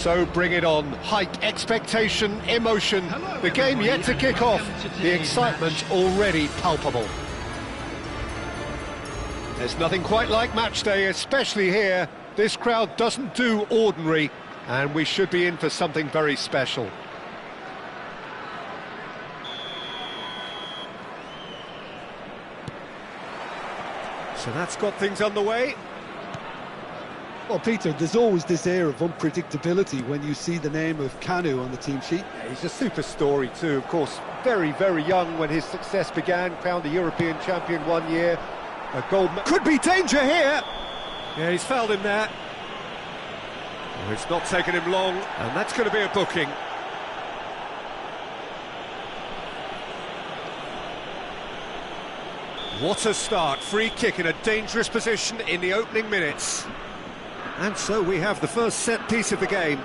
So bring it on. Hype, expectation, emotion. The game yet to kick off. The excitement already palpable. There's nothing quite like match day, especially here. This crowd doesn't do ordinary, and we should be in for something very special. So that's got things underway. Well, Peter, there's always this air of unpredictability when you see the name of Kanu on the team sheet. Yeah, he's a super story too, of course. Very, very young when his success began. Crowned a European champion 1 year. A gold could be danger here. Yeah, he's fouled him there. Oh, it's not taken him long, and that's going to be a booking. What a start. Free kick in a dangerous position in the opening minutes. And so we have the first set piece of the game.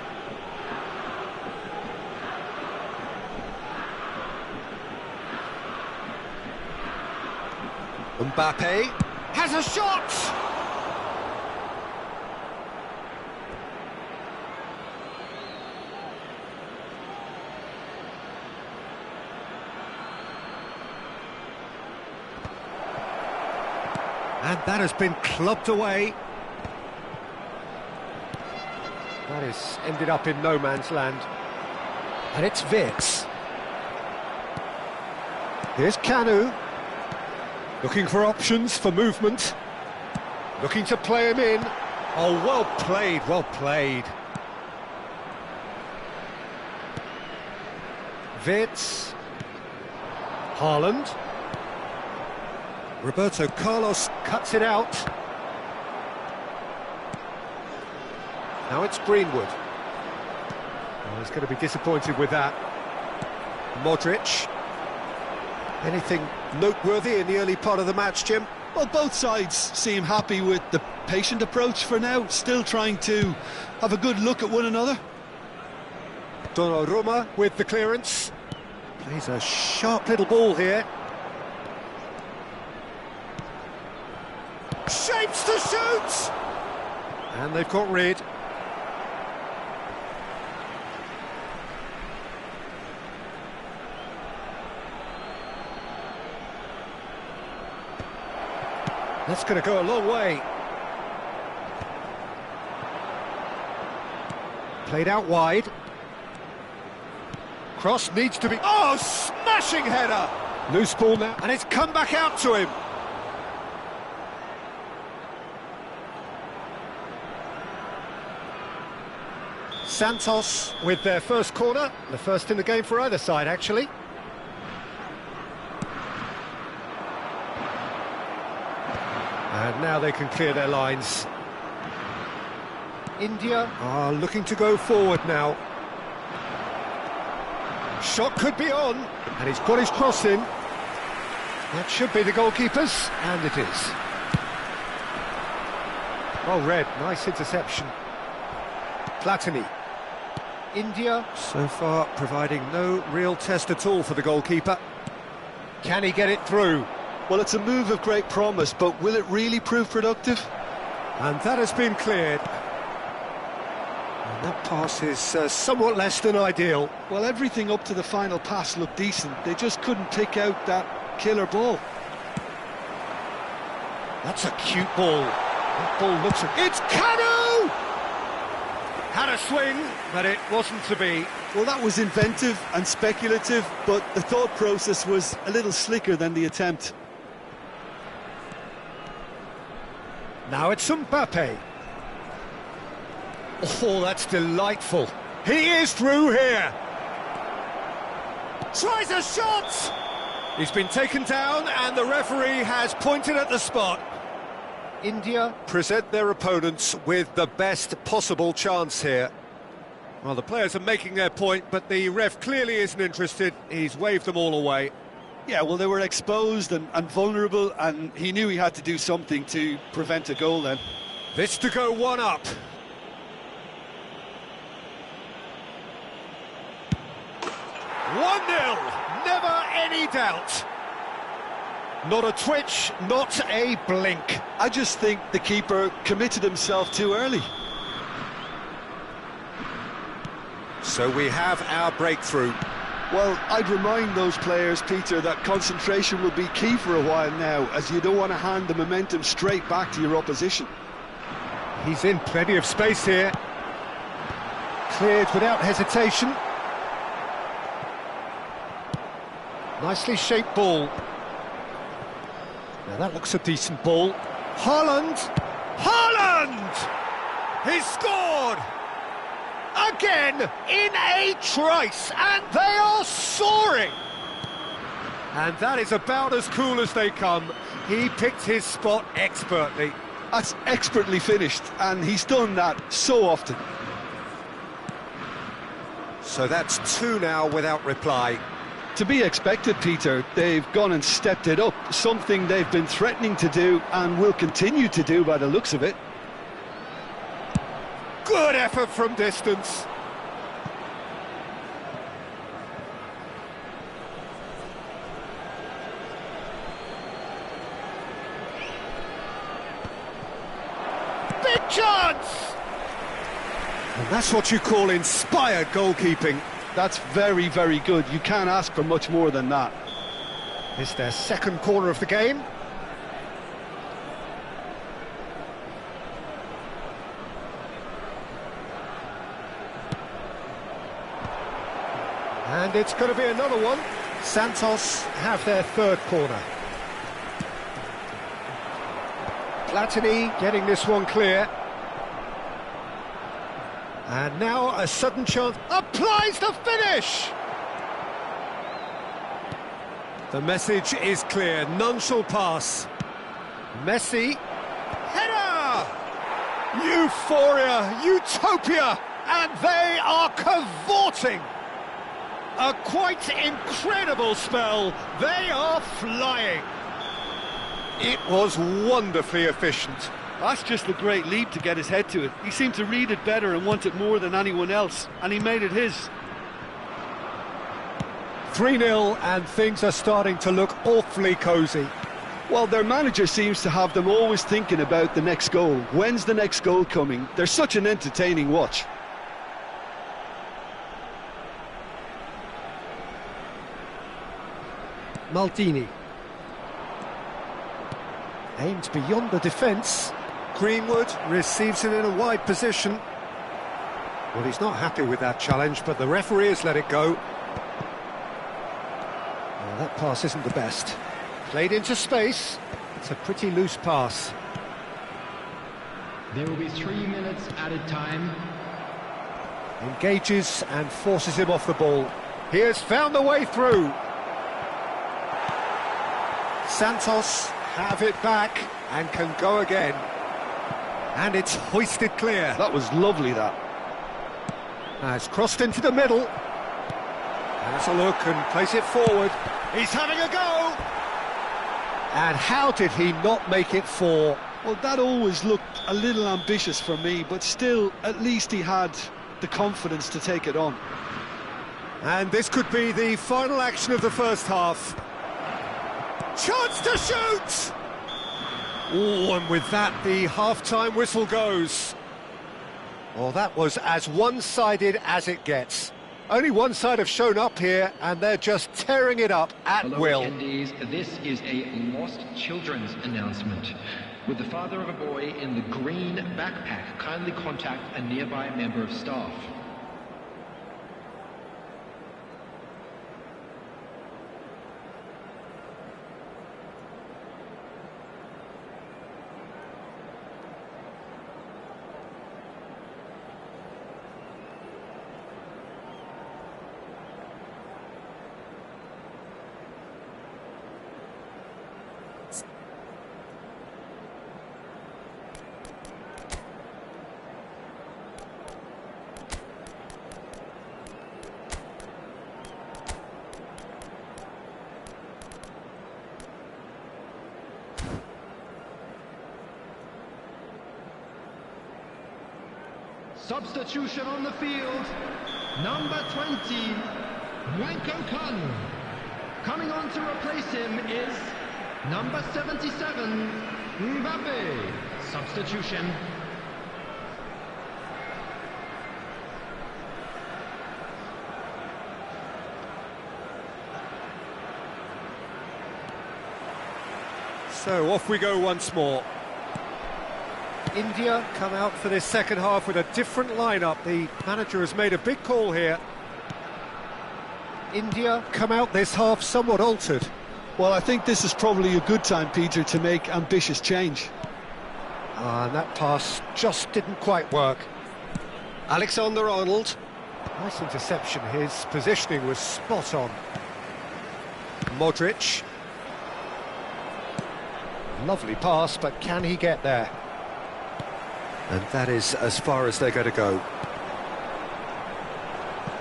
Mbappe has a shot! And that has been clubbed away. That has ended up in no man's land. And it's Wirtz. Here's Kanu. Looking for options for movement. Looking to play him in. Oh, well played, well played. Wirtz. Haaland. Roberto Carlos cuts it out. Now it's Greenwood. Oh, he's going to be disappointed with that. Modric. Anything noteworthy in the early part of the match, Jim? Well, both sides seem happy with the patient approach for now, still trying to have a good look at one another. Donnarumma with the clearance. Plays a sharp little ball here. Shapes to shoot! And they've got rid. That's going to go a long way. Played out wide. Cross needs to be... Oh, smashing header! Loose ball now, and it's come back out to him. Santos with their first corner, the first in the game for either side, actually. And now they can clear their lines. India are looking to go forward now. Shot could be on, and he's got his cross in. That should be the goalkeeper's, and it is. Well read, nice interception. Platini. India, so far, providing no real test at all for the goalkeeper. Can he get it through? Well, it's a move of great promise, but will it really prove productive? And that has been cleared. And that pass is somewhat less than ideal. Well, everything up to the final pass looked decent. They just couldn't pick out that killer ball. That's a cute ball. That ball looks... It's Kanu! Had a swing, but it wasn't to be. Well, that was inventive and speculative, but the thought process was a little slicker than the attempt. Now it's Mbappe. Oh, that's delightful. He is through here. Tries a shot! He's been taken down, and the referee has pointed at the spot. India present their opponents with the best possible chance here. Well, the players are making their point, but the ref clearly isn't interested. He's waved them all away. Yeah, well, they were exposed and vulnerable, and he knew he had to do something to prevent a goal then. This to go one up. Never any doubt. Not a twitch, not a blink. I just think the keeper committed himself too early. So we have our breakthrough. Well, I'd remind those players, Peter, that concentration will be key for a while now, as you don't want to hand the momentum straight back to your opposition. He's in plenty of space here. Cleared without hesitation. Nicely shaped ball. Now that looks a decent ball. Haaland! Haaland! He's scored! Again, in a trice, and they are soaring! And that is about as cool as they come. He picked his spot expertly. That's expertly finished, and he's done that so often. So that's 2 now without reply. To be expected, Peter. They've gone and stepped it up, something they've been threatening to do and will continue to do by the looks of it. Good effort from distance. Big chance! And that's what you call inspired goalkeeping. That's very, very good. You can't ask for much more than that. It's their second corner of the game. And it's going to be another one. Santos have their third corner. Platini getting this one clear. And now a sudden chance. Applies the finish! The message is clear. None shall pass. Messi. Header! Euphoria, utopia, and they are cavorting. A quite incredible spell. They are flying. It was wonderfully efficient. That's just a great leap to get his head to it. He seemed to read it better and want it more than anyone else, and he made it his. 3-0, and things are starting to look awfully cosy. Well, their manager seems to have them always thinking about the next goal. When's the next goal coming? They're such an entertaining watch. Maldini. Aims beyond the defence. Greenwood receives it in a wide position. Well, he's not happy with that challenge, but the referee has let it go. Well, that pass isn't the best. Played into space. It's a pretty loose pass. There will be 3 minutes added time. Engages and forces him off the ball. He has found the way through. Santos have it back and can go again. And it's hoisted clear. That was lovely, that. Now it's crossed into the middle. Has a look and plays it forward. He's having a go! And how did he not make it 4? Well, that always looked a little ambitious for me, but still, at least he had the confidence to take it on. And this could be the final action of the first half. Chance to shoot! Oh, and with that, the half-time whistle goes. Well, that was as one-sided as it gets. Only one side have shown up here, and they're just tearing it up at will. Attendees, this is a lost children's announcement. With the father of a boy in the green backpack, kindly contact a nearby member of staff. Substitution on the field, number 20, Wanko Kanu. Coming on to replace him is number 77, Mbappe. Substitution. So off we go once more. India come out for this second half with a different lineup. The manager has made a big call here. India come out this half somewhat altered. Well, I think this is probably a good time, Peter, to make ambitious change. And that pass just didn't quite work. Alexander-Arnold. Nice interception, his positioning was spot on. Modric. Lovely pass, but can he get there? And that is as far as they're going to go.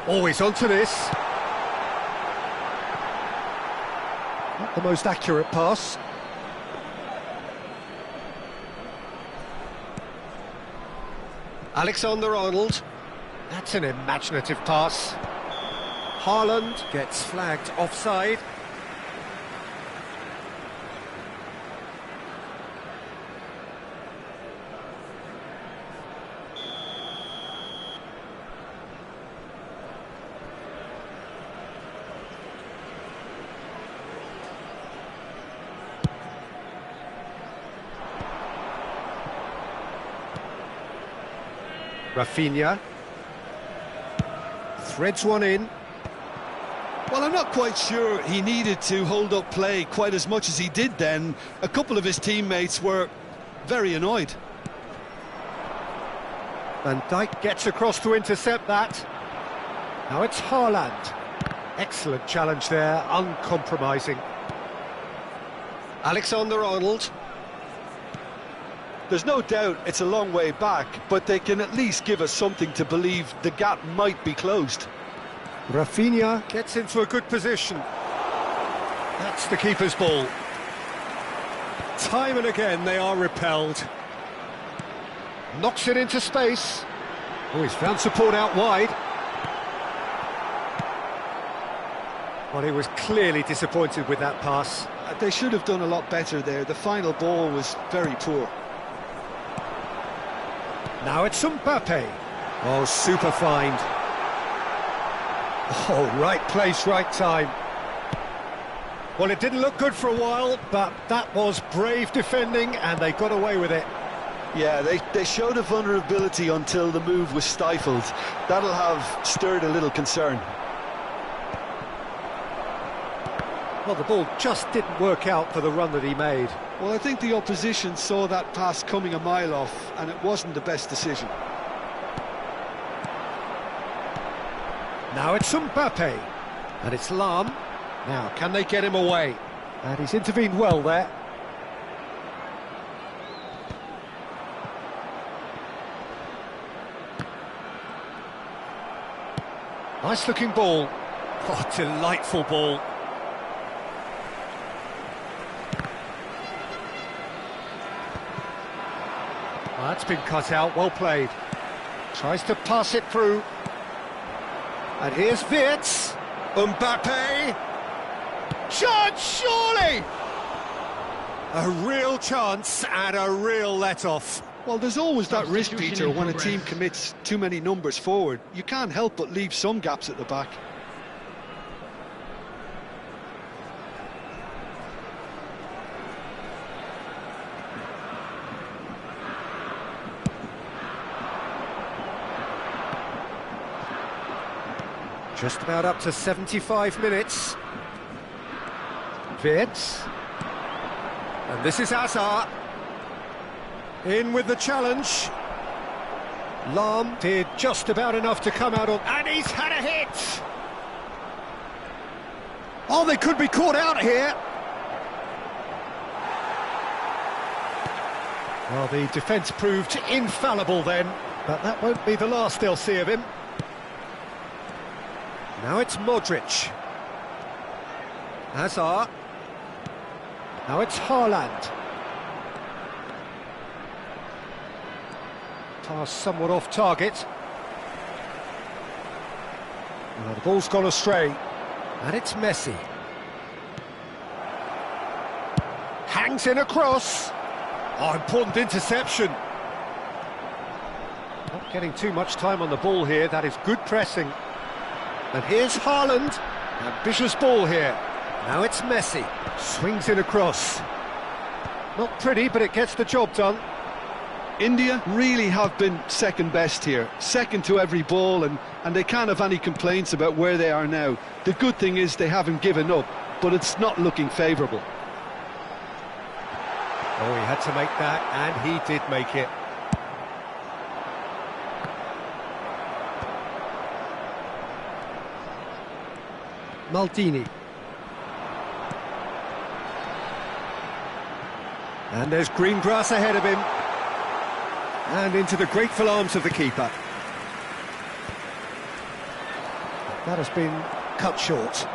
Always onto this. Not the most accurate pass. Alexander-Arnold. That's an imaginative pass. Haaland gets flagged offside. Rafinha threads one in. Well, I'm not quite sure he needed to hold up play quite as much as he did then. A couple of his teammates were very annoyed. Van Dijk gets across to intercept that. Now it's Haaland. Excellent challenge there, uncompromising. Alexander-Arnold. There's no doubt it's a long way back, but they can at least give us something to believe the gap might be closed. Rafinha gets into a good position. That's the keeper's ball. Time and again they are repelled. Knocks it into space. Oh, he's found support out wide. Well, he was clearly disappointed with that pass. They should have done a lot better there. The final ball was very poor. Now it's Mbappe. Oh, super find. Oh, right place, right time. Well, it didn't look good for a while, but that was brave defending, and they got away with it. Yeah, they showed a vulnerability until the move was stifled. That'll have stirred a little concern. Well, the ball just didn't work out for the run that he made. Well, I think the opposition saw that pass coming a mile off, and it wasn't the best decision. Now it's Mbappe, and it's Lam. Now, can they get him away? And he's intervened well there. Nice looking ball. Oh, delightful ball. Well, that's been cut out, well played. Tries to pass it through. And here's Wirtz. Mbappe. Chance, surely! A real chance and a real let-off. Well, there's always that risk, Peter, when a team commits too many numbers forward. You can't help but leave some gaps at the back. Just about up to 75 minutes. Wirtz. And this is Hazard. In with the challenge. Lam did just about enough to come out on... And he's had a hit! Oh, they could be caught out here. Well, the defence proved infallible then, but that won't be the last they'll see of him. Now it's Modric. Hazard. Now it's Haaland. Pass somewhat off target. Well, the ball's gone astray. And it's Messi. Hangs in a cross. Oh, important interception. Not getting too much time on the ball here. That is good pressing. And here's Haaland. Ambitious ball here. Now it's Messi. Swings in across. Not pretty, but it gets the job done. India really have been second best here, second to every ball, and they can't have any complaints about where they are now. The good thing is they haven't given up, but it's not looking favourable. Oh, he had to make that, and he did make it. Maldini. And there's green grass ahead of him. And into the grateful arms of the keeper. That has been cut short.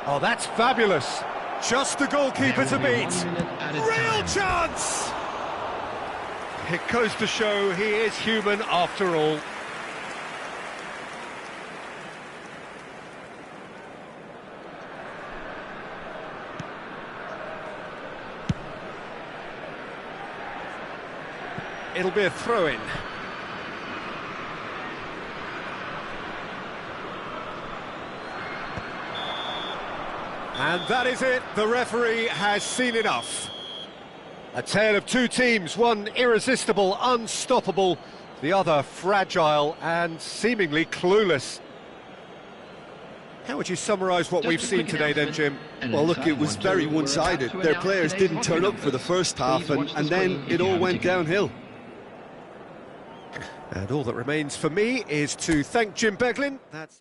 Oh, that's fabulous. Just the goalkeeper to beat. Real chance! It goes to show he is human after all. It'll be a throw-in. And that is it. The referee has seen enough. A tale of two teams, one irresistible, unstoppable, the other fragile and seemingly clueless. How would you summarise what we've seen today then, Jim? Well, look, it was very one-sided. Their players didn't turn up for the first half, and then it all went downhill. And all that remains for me is to thank Jim Beglin. That's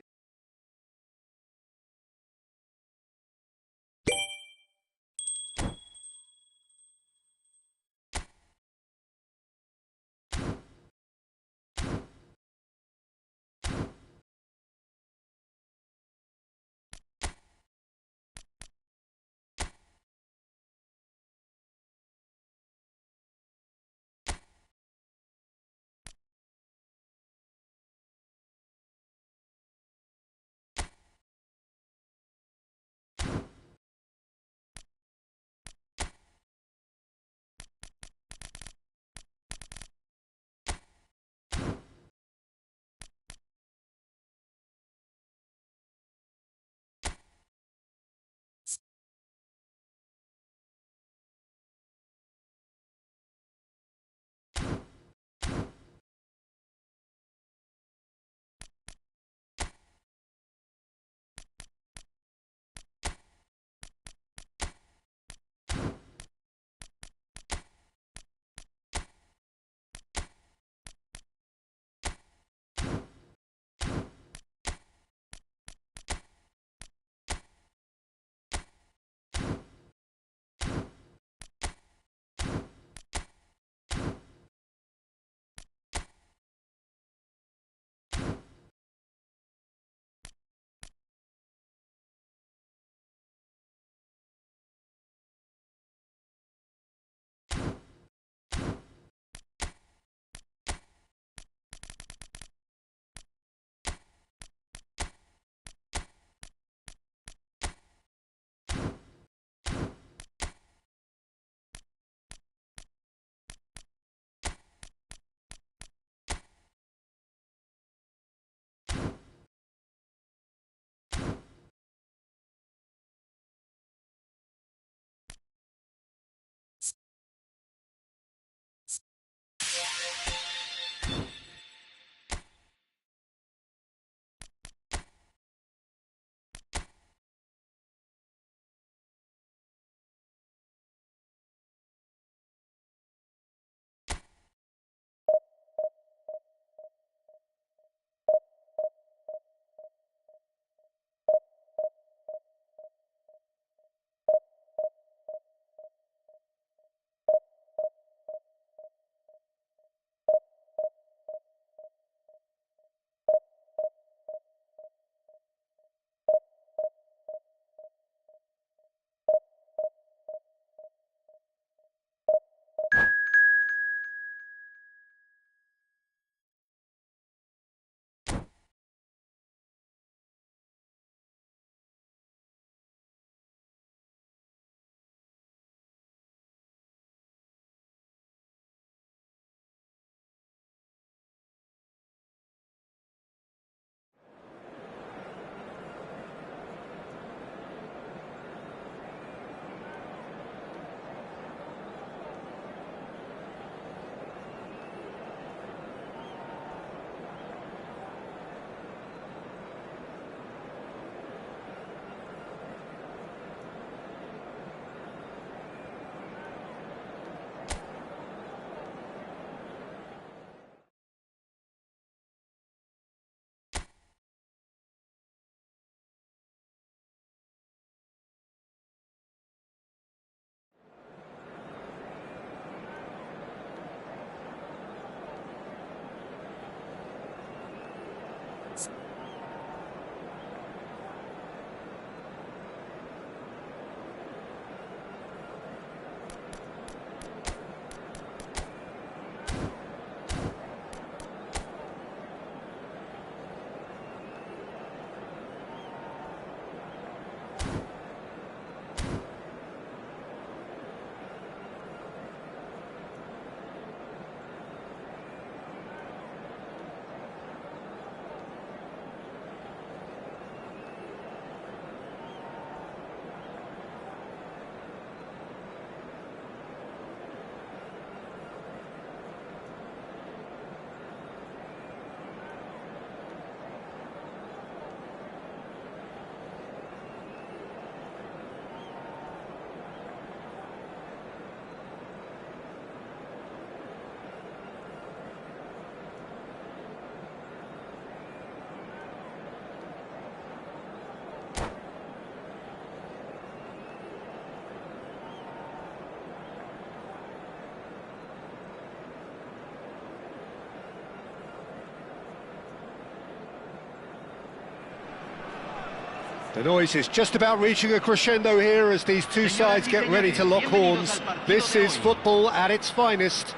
The noise is just about reaching a crescendo here as these two sides get ready to lock horns. This is football at its finest.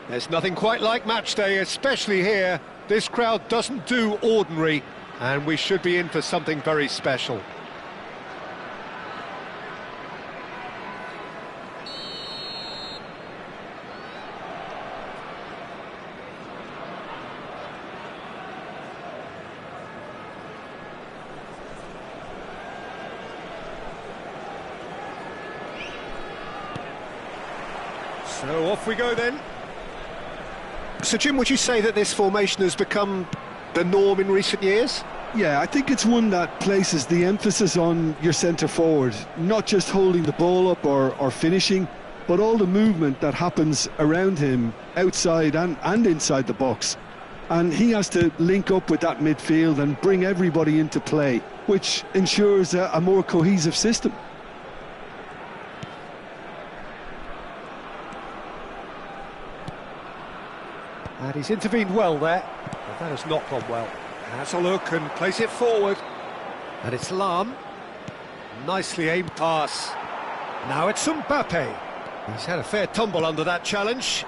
There's nothing quite like match day, especially here. This crowd doesn't do ordinary, and we should be in for something very special. So off we go then. So Jim, would you say that this formation has become the norm in recent years? Yeah, I think it's one that places the emphasis on your centre forward, not just holding the ball up or finishing, but all the movement that happens around him, outside and inside the box. And he has to link up with that midfield and bring everybody into play, which ensures a more cohesive system. And he's intervened well there, but that has not gone well. Has a look and plays it forward. And it's Lam. Nicely aimed pass. Now it's Mbappe. He's had a fair tumble under that challenge.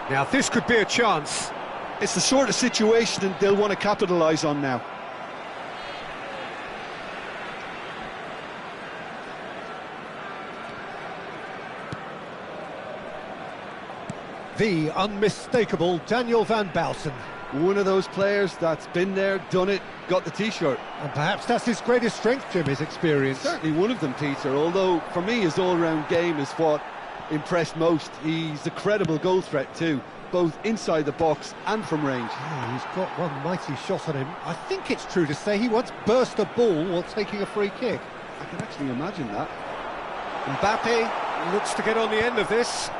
Now this could be a chance. It's the sort of situation that they'll want to capitalise on now. The unmistakable Daniel van Bouten. One of those players that's been there, done it, got the t-shirt. And perhaps that's his greatest strength, Jim, his experience. Certainly one of them, Peter, although for me his all-round game is what impressed most. He's a credible goal threat too, both inside the box and from range. Yeah, he's got one mighty shot on him. I think it's true to say he once burst a ball while taking a free kick. I can actually imagine that. Mbappe looks to get on the end of this.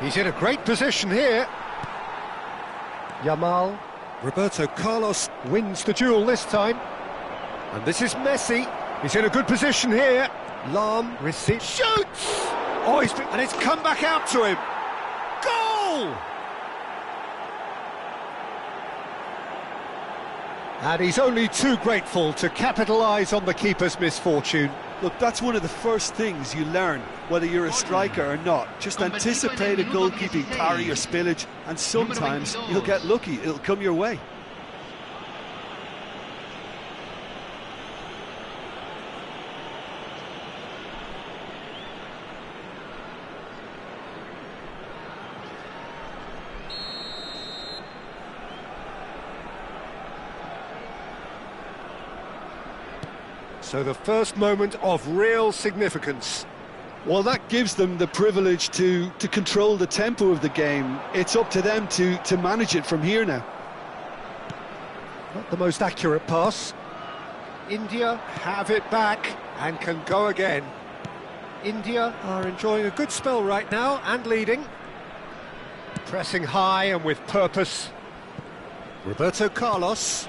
He's in a great position here. Yamal. Roberto Carlos wins the duel this time. And this is Messi. He's in a good position here. Lam receives, shoots! Oh, and it's come back out to him. Goal! And he's only too grateful to capitalise on the keeper's misfortune. Look, that's one of the first things you learn, whether you're a striker or not. Just anticipate a goalkeeping parry or spillage, and sometimes you'll get lucky, it'll come your way. So the first moment of real significance. Well, that gives them the privilege to control the tempo of the game. It's up to them to manage it from here now. Not the most accurate pass. India have it back and can go again. India are enjoying a good spell right now and leading. Pressing high and with purpose. Roberto Carlos.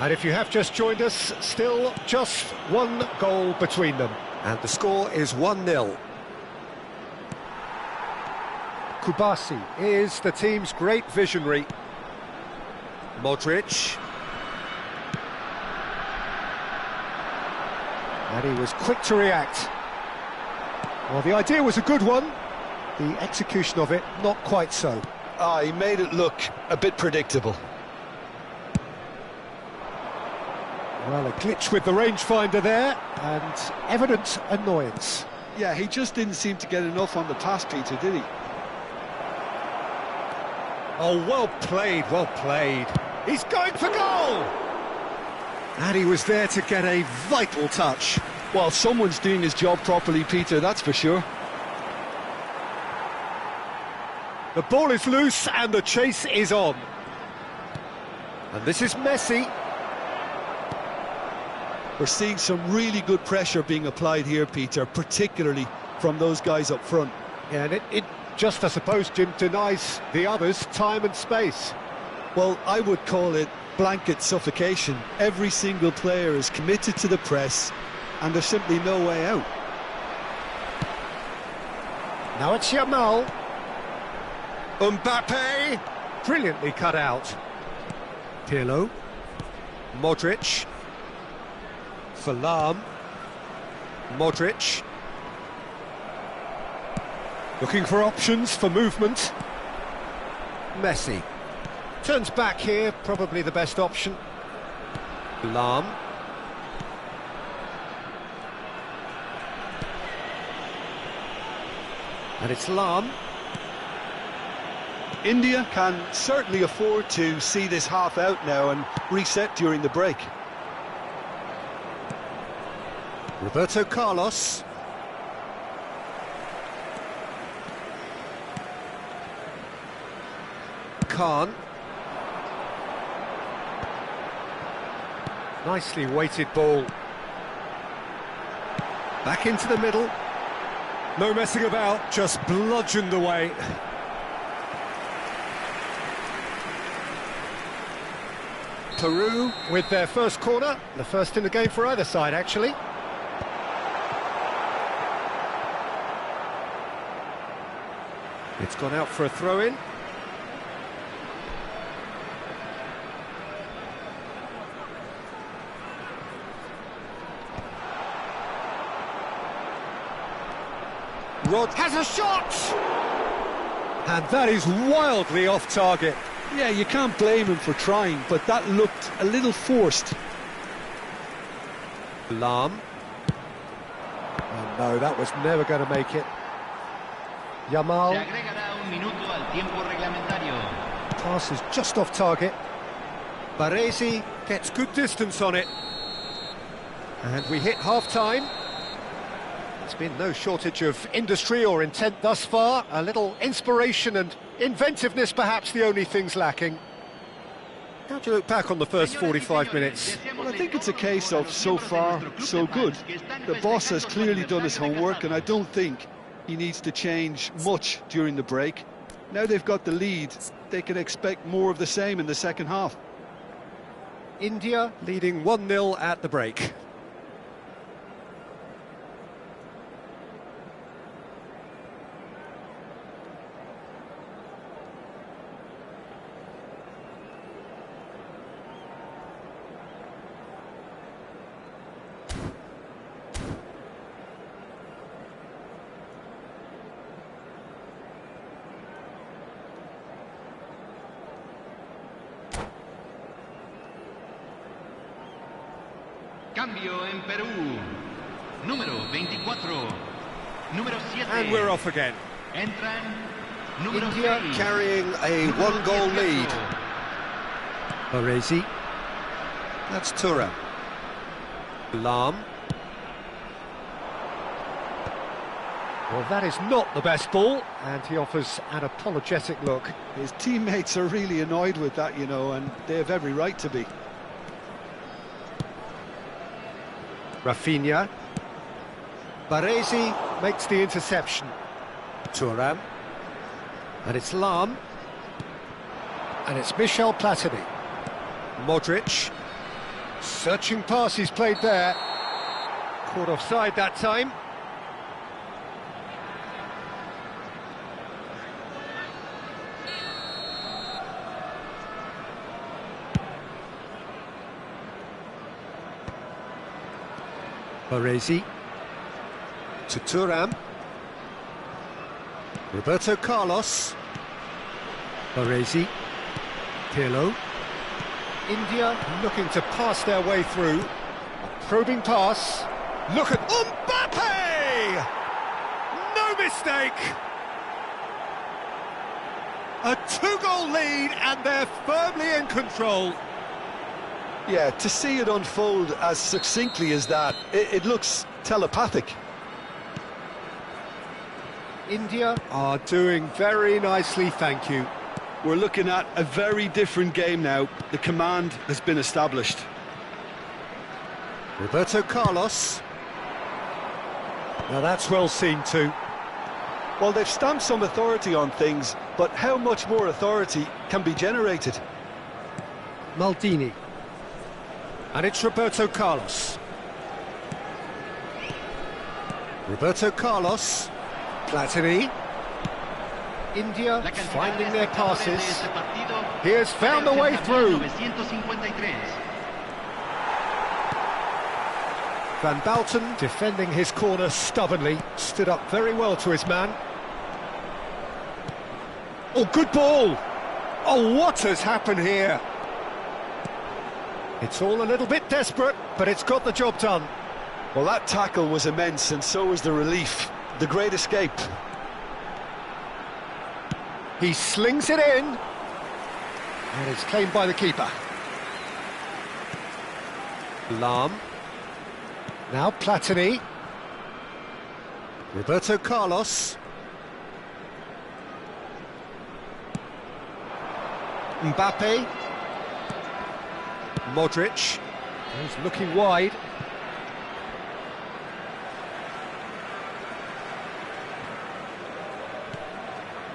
And if you have just joined us, still just one goal between them. And the score is 1-0. Kubasi is the team's great visionary. Modric. And he was quick to react. Well, the idea was a good one. The execution of it, not quite so. He made it look a bit predictable. Well, a glitch with the rangefinder there, and evident annoyance. Yeah, he just didn't seem to get enough on the pass, Peter, did he? Oh, well played, well played. He's going for goal! And he was there to get a vital touch. Well, someone's doing his job properly, Peter, that's for sure. The ball is loose and the chase is on. And this is Messi. We're seeing some really good pressure being applied here, Peter, particularly from those guys up front. Yeah, and it just, I suppose, Jim, denies the others time and space. Well, I would call it blanket suffocation. Every single player is committed to the press, and there's simply no way out. Now it's Yamal. Mbappe, brilliantly cut out. Pirlo. Modric. For Lahm. Modric. Looking for options for movement. Messi. Turns back here, probably the best option. Lahm. And it's Lahm. India can certainly afford to see this half out now and reset during the break. Roberto Carlos. Khan. Nicely weighted ball. Back into the middle. No messing about, just bludgeoned away. Peru with their first corner, the first in the game for either side, actually. It's gone out for a throw-in. Rod has a shot! And that is wildly off target. Yeah, you can't blame him for trying, but that looked a little forced. Lahm. Oh no, that was never going to make it. Yamal. Pass is just off target. Baresi gets good distance on it. And we hit half-time. There's been no shortage of industry or intent thus far. A little inspiration and inventiveness, perhaps the only things lacking. How do you look back on the first 45 minutes? Well, I think it's a case of so far, so good. The boss has clearly done his homework, and I don't think he needs to change much during the break. Now they've got the lead, they can expect more of the same in the second half. India leading 1-0 at the break. Cambio en Perú. Número 24. Número 7. And we're off again. Entran número India 6. carrying a one-goal lead. Baresi. That's Thuram. Lahm. Well, that is not the best ball, and he offers an apologetic look. His teammates are really annoyed with that, you know, and they have every right to be. Rafinha. Baresi makes the interception. Thuram. And it's Lahm. And it's Michel Platini. Modric. Searching pass he's played there. Caught offside that time. Baresi to Thuram. Roberto Carlos. Baresi. Pirlo. India looking to pass their way through. A probing pass. Look at Mbappe! No mistake! A two-goal lead and they're firmly in control. Yeah, to see it unfold as succinctly as that, it looks telepathic. India are doing very nicely, thank you. We're looking at a very different game now. The command has been established. Roberto Carlos. Now that's well seen too. Well, they've stamped some authority on things, but how much more authority can be generated? Maldini. And it's Roberto Carlos. Roberto Carlos. Platini. India finding their passes. He has found a way through. Van Bouten defending his corner stubbornly, stood up very well to his man. Oh, good ball! Oh, what has happened here? It's all a little bit desperate, but it's got the job done. Well, that tackle was immense, and so was the relief. The great escape. He slings it in, and it's claimed by the keeper. Lahm. Now Platini. Roberto Carlos. Mbappe. Modric. He's looking wide.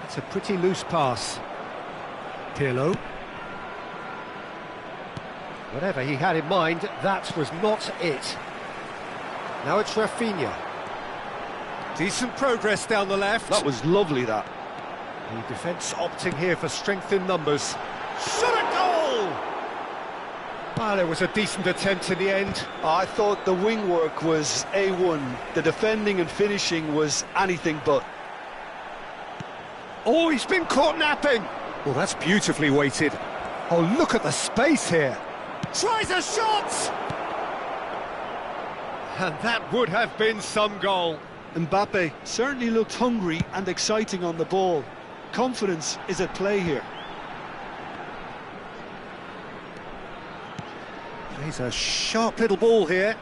It's a pretty loose pass. Pirlo. Whatever he had in mind, that was not it. Now it's Rafinha. Decent progress down the left. That was lovely, that. The defence opting here for strength in numbers. Shot a goal! Ah, there was a decent attempt in the end. I thought the wing work was A1. The defending and finishing was anything but. Oh, he's been caught napping! Well, that's beautifully weighted. Oh, look at the space here. Tries a shot! And that would have been some goal. Mbappe certainly looked hungry and exciting on the ball. Confidence is at play here. He's a sharp little ball here.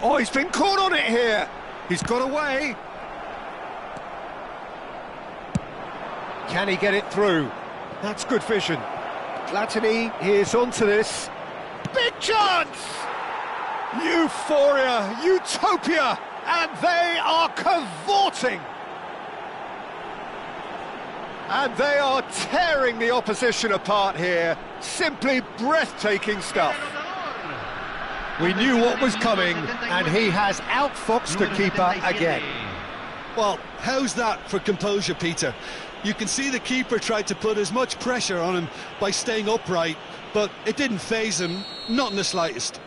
Oh, he's been caught on it here. He's got away. Can he get it through? That's good vision. Platini is onto this. Big chance! Euphoria, utopia, and they are cavorting. And they are tearing the opposition apart here. Simply breathtaking stuff. We knew what was coming, and he has outfoxed the keeper again. Well, how's that for composure, Peter? You can see the keeper tried to put as much pressure on him by staying upright, but it didn't faze him, not in the slightest.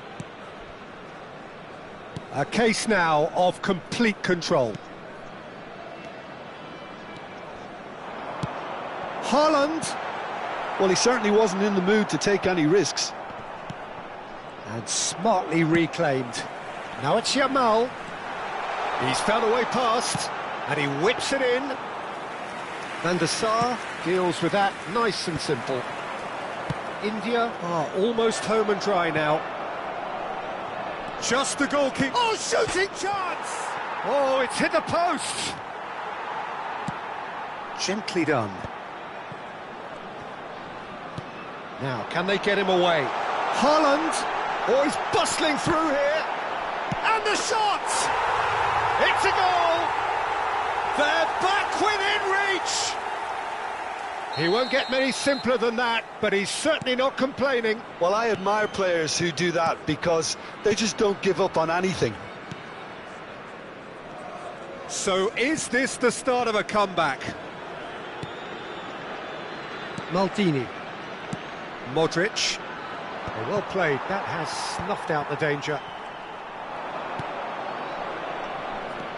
A case now of complete control. Haaland. Well, he certainly wasn't in the mood to take any risks. And smartly reclaimed. Now it's Yamal. He's found a way past, and he whips it in. Van der Sar deals with that nice and simple. India are almost home and dry now. Just the goalkeeper. Oh, shooting chance! Oh, it's hit the post. Gently done. Now, can they get him away? Haaland! Oh, he's bustling through here! And the shot! It's a goal! They're back within reach! He won't get many simpler than that, but he's certainly not complaining. Well, I admire players who do that because they just don't give up on anything. So is this the start of a comeback? Maldini. Modric. Oh, well played. That has snuffed out the danger.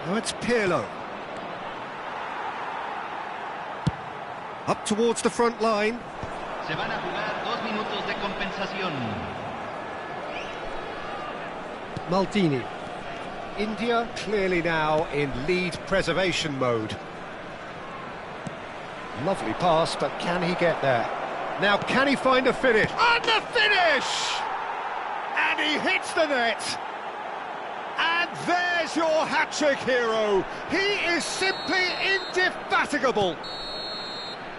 Now it's Pirlo. Up towards the front line. Se van a jugar 2 minutos de compensación. Maldini. India clearly now in lead preservation mode. Lovely pass, but can he get there? Now, can he find a finish? And the finish! And he hits the net. And there's your hat-trick hero. He is simply indefatigable.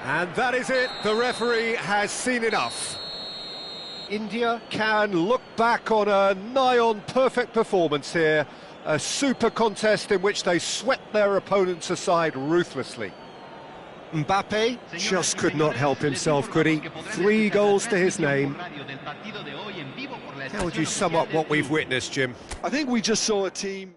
And that is it. The referee has seen enough. India can look back on a nigh-on perfect performance here. A super contest in which they swept their opponents aside ruthlessly. Mbappe just could not help himself, could he? 3 goals to his name. How would you sum up what we've witnessed, Jim? I think we just saw a team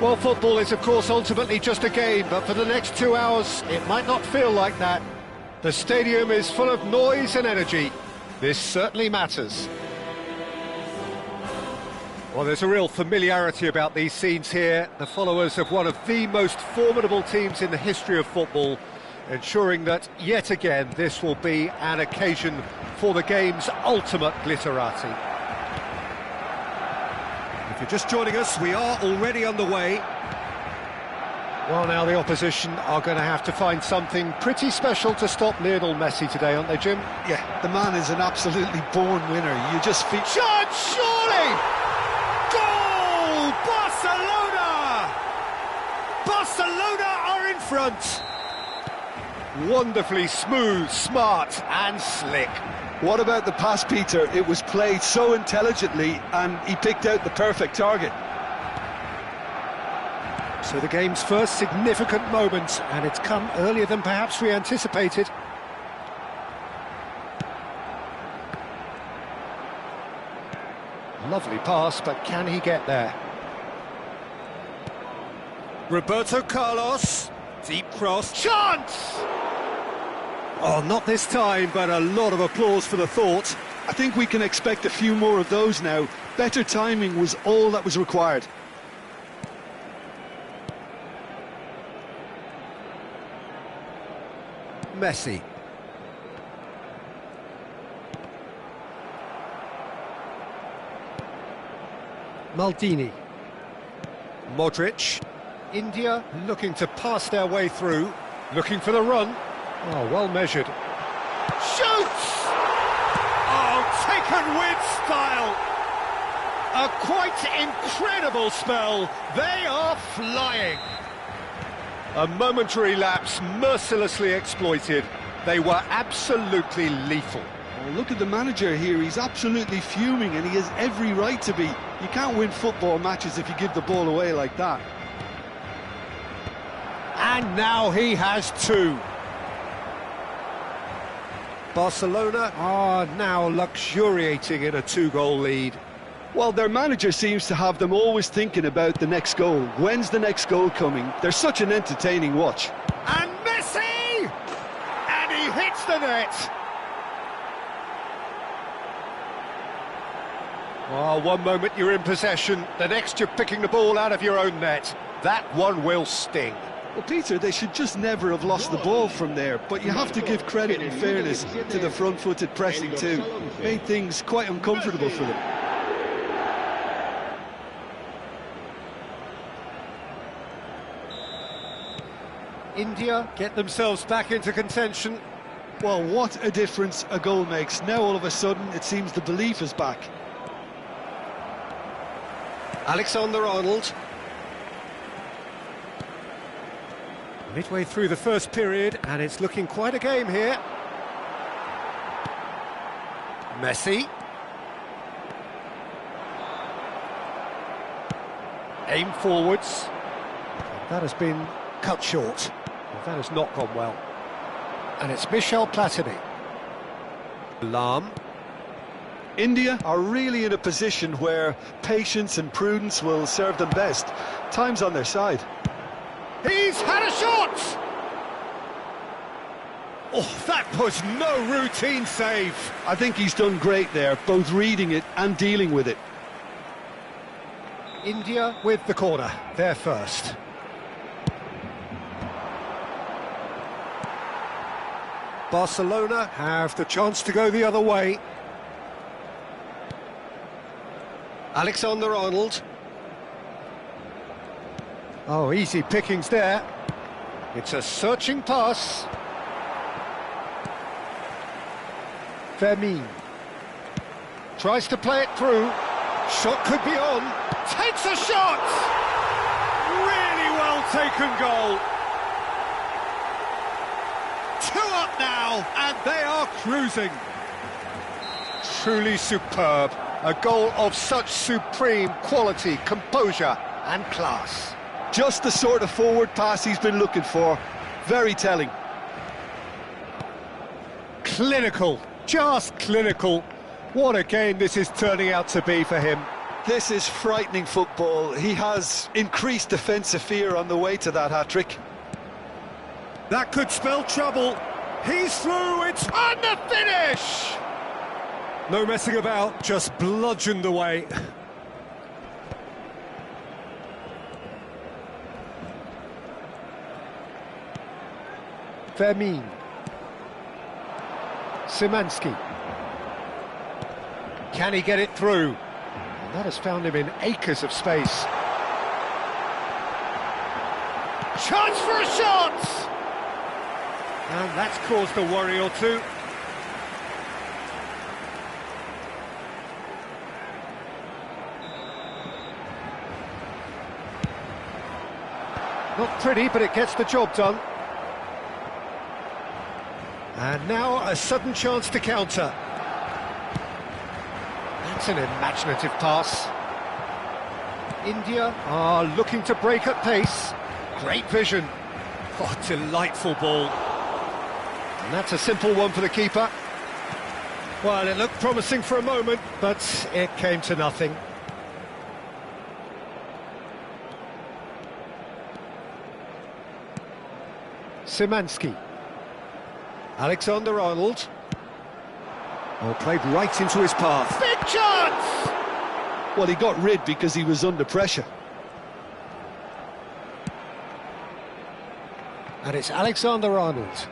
Well, football is, of course, ultimately just a game, but for the next 2 hours, it might not feel like that. The stadium is full of noise and energy. This certainly matters. Well, there's a real familiarity about these scenes here. The followers of one of the most formidable teams in the history of football, ensuring that, yet again, this will be an occasion for the game's ultimate glitterati. If you're just joining us, we are already underway. Well, now the opposition are going to have to find something pretty special to stop Lionel Messi today, aren't they, Jim? Yeah, the man is an absolutely born winner. You just feel... Shot, surely! Goal! Barcelona! Barcelona are in front. Wonderfully smooth, smart and slick. What about the pass, Peter? It was played so intelligently and he picked out the perfect target. So the game's first significant moment, and it's come earlier than perhaps we anticipated. Lovely pass, but can he get there? Roberto Carlos, deep cross, chance! Oh, not this time, but a lot of applause for the thought. I think we can expect a few more of those now. Better timing was all that was required. Messi. Maldini. Modric. India looking to pass their way through, looking for the run. Oh, well measured. Shoots! Oh, taken with style. A quite incredible spell. They are flying. A momentary lapse mercilessly exploited. They were absolutely lethal. Oh, look at the manager here. He's absolutely fuming and he has every right to be. You can't win football matches if you give the ball away like that. And now he has two. Barcelona are now luxuriating in a two-goal lead. Well, their manager seems to have them always thinking about the next goal. When's the next goal coming? They're such an entertaining watch. And Messi! And he hits the net! Oh, one moment you're in possession, the next you're picking the ball out of your own net. That one will sting. Well, Peter, they should just never have lost the ball from there, but you have to give credit and fairness to the front-footed pressing too. Made things quite uncomfortable for them. India get themselves back into contention. Well, what a difference a goal makes. Now all of a sudden it seems the belief is back. Alexander-Arnold. Midway through the first period, and it's looking quite a game here. Messi. Aim forwards. That has been cut short. That has not gone well. And it's Michel Platini. Lam. India are really in a position where patience and prudence will serve them best. Time's on their side. He's had a shot! Oh, that was no routine save. I think he's done great there, both reading it and dealing with it. India with the corner, they're first. Barcelona have the chance to go the other way. Alexander-Arnold. Oh, easy pickings there. It's a searching pass. Fermin. Tries to play it through. Shot could be on. Takes a shot! Really well taken goal. 2 up now, and they are cruising. Truly superb. A goal of such supreme quality, composure and class. Just the sort of forward pass he's been looking for. Very telling. Clinical, just clinical. What a game this is turning out to be for him. This is frightening football. He has increased defensive fear on the way to that hat-trick. That could spell trouble. He's through, it's on the finish! No messing about, just bludgeoned away. Vermin. Szymanski. Can he get it through? And that has found him in acres of space. Chance for a shot! And that's caused a worry or two. Not pretty, but it gets the job done. And now a sudden chance to counter. That's an imaginative pass. India are looking to break at pace. Great vision. Oh, delightful ball. And that's a simple one for the keeper. Well, it looked promising for a moment, but it came to nothing. Szymanski. Alexander-Arnold. Oh, played right into his path. Big chance! Well, he got rid because he was under pressure. And it's Alexander-Arnold.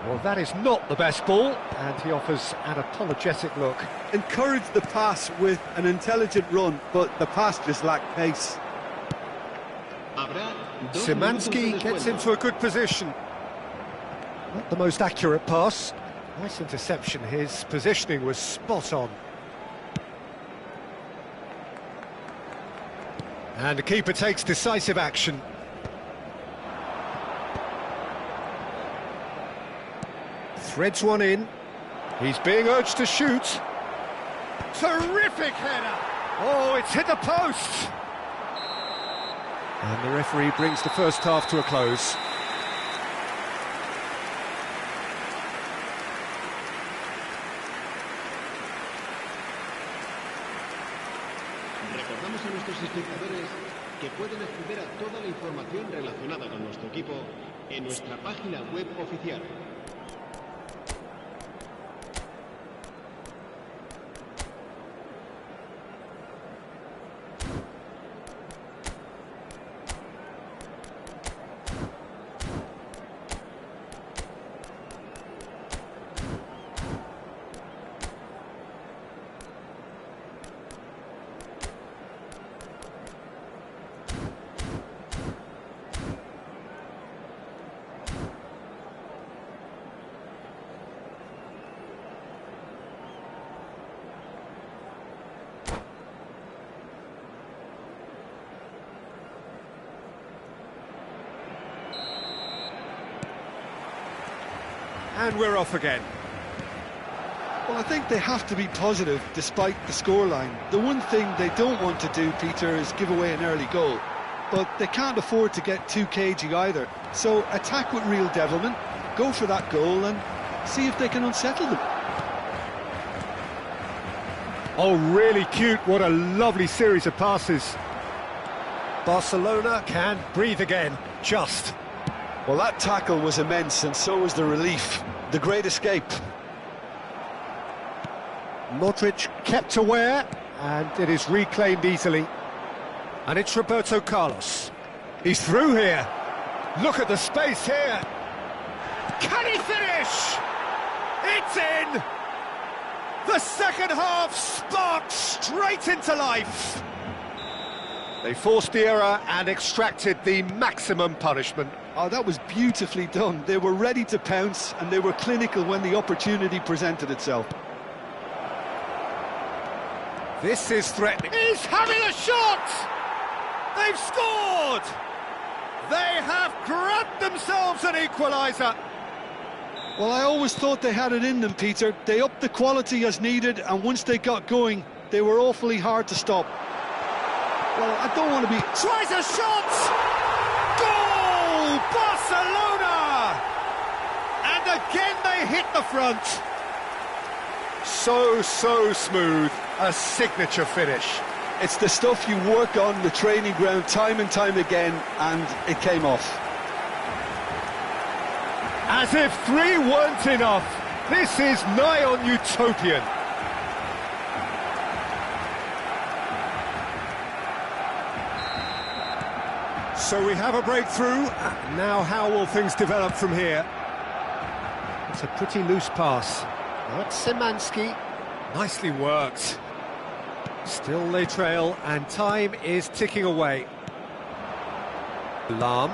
Well, that is not the best ball, and he offers an apologetic look. Encouraged the pass with an intelligent run, but the pass just lacked pace. Szymanski gets into a good position. Not the most accurate pass. Nice interception, his positioning was spot on. And the keeper takes decisive action. Threads one in. He's being urged to shoot. Terrific header! Oh, it's hit the post! And the referee brings the first half to a close. Recordamos a nuestros espectadores que pueden acceder a toda la información relacionada con nuestro equipo en nuestra página web oficial. And we're off again. Well, I think they have to be positive despite the scoreline. The one thing they don't want to do, Peter, is give away an early goal. But they can't afford to get too cagey either. So attack with real devilment, go for that goal and see if they can unsettle them. Oh, really cute. What a lovely series of passes. Barcelona can breathe again, just. Well, that tackle was immense, and so was the relief. The great escape. Modric kept aware, and it is reclaimed easily. And it's Roberto Carlos. He's through here. Look at the space here. Can he finish? It's in! The second half sparked straight into life. They forced the error and extracted the maximum punishment. Oh, that was beautifully done. They were ready to pounce, and they were clinical when the opportunity presented itself. This is threatening. He's having a shot! They've scored! They have grabbed themselves an equaliser. Well, I always thought they had it in them, Peter. They upped the quality as needed, and once they got going, they were awfully hard to stop. Well, I don't want to be... Tries a shot! Goal! Barcelona! And again they hit the front. So smooth, a signature finish. It's the stuff you work on the training ground time and time again, and it came off. As if 3 weren't enough, this is nigh on utopian. So we have a breakthrough. Now how will things develop from here? It's a pretty loose pass. That's Szymanski. Nicely worked. Still they trail, and time is ticking away. Lahm.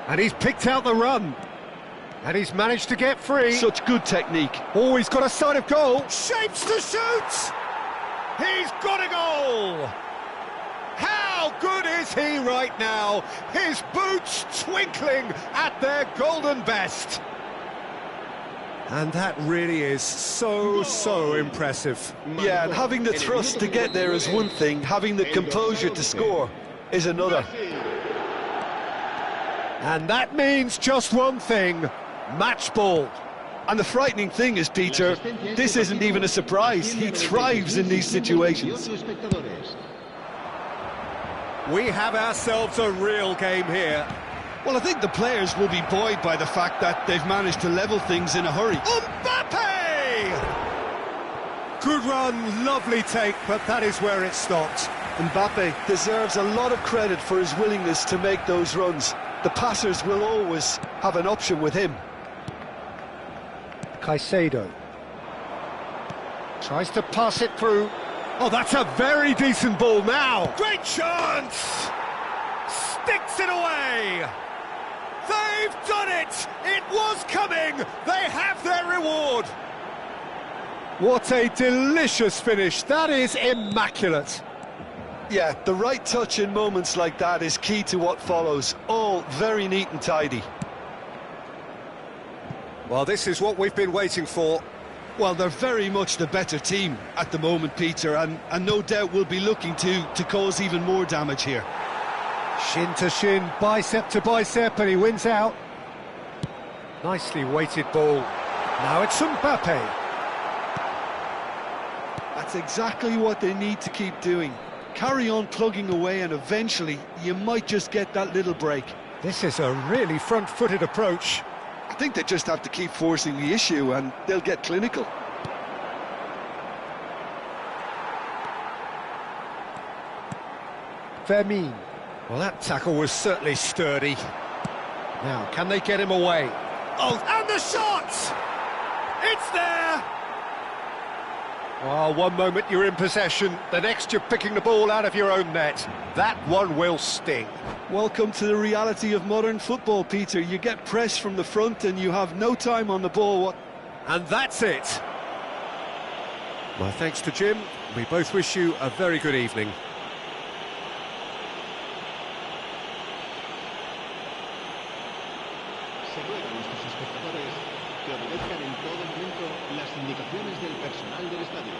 And he's picked out the run. And he's managed to get free. Such good technique. Oh, he's got a sight of goal. Shapes to shoot! He's got a goal! How good is he right now? His boots twinkling at their golden best. And that really is so impressive. Yeah, and having the thrust to get there is one thing, having the composure to score is another. And that means just one thing, match ball. And the frightening thing is, Peter, this isn't even a surprise. He thrives in these situations. We have ourselves a real game here. Well, I think the players will be buoyed by the fact that they've managed to level things in a hurry. Mbappe! Good run, lovely take, but that is where it stopped. Mbappe deserves a lot of credit for his willingness to make those runs. The passers will always have an option with him. Caicedo tries to pass it through. Oh, that's a very decent ball now. Great chance! Sticks it away! They've done it! It was coming! They have their reward! What a delicious finish. That is immaculate. Yeah, the right touch in moments like that is key to what follows. All very neat and tidy. Well, this is what we've been waiting for. Well, they're very much the better team at the moment, Peter, and no doubt will be looking to cause even more damage here. Shin to shin, bicep to bicep, and he wins out. Nicely weighted ball. Now it's Mbappe. That's exactly what they need to keep doing. Carry on plugging away, and eventually you might just get that little break. This is a really front-footed approach. I think they just have to keep forcing the issue and they'll get clinical. Fermin. Well, that tackle was certainly sturdy. Now, can they get him away? Oh, and the shot! It's there! Oh, one moment you're in possession, the next you're picking the ball out of your own net. That one will sting. Welcome to the reality of modern football, Peter. You get pressed from the front and you have no time on the ball. And that's it. My thanks to Jim. We both wish you a very good evening. Se ruega a nuestros espectadores que obedezcan en todo momento las indicaciones del personal del estadio.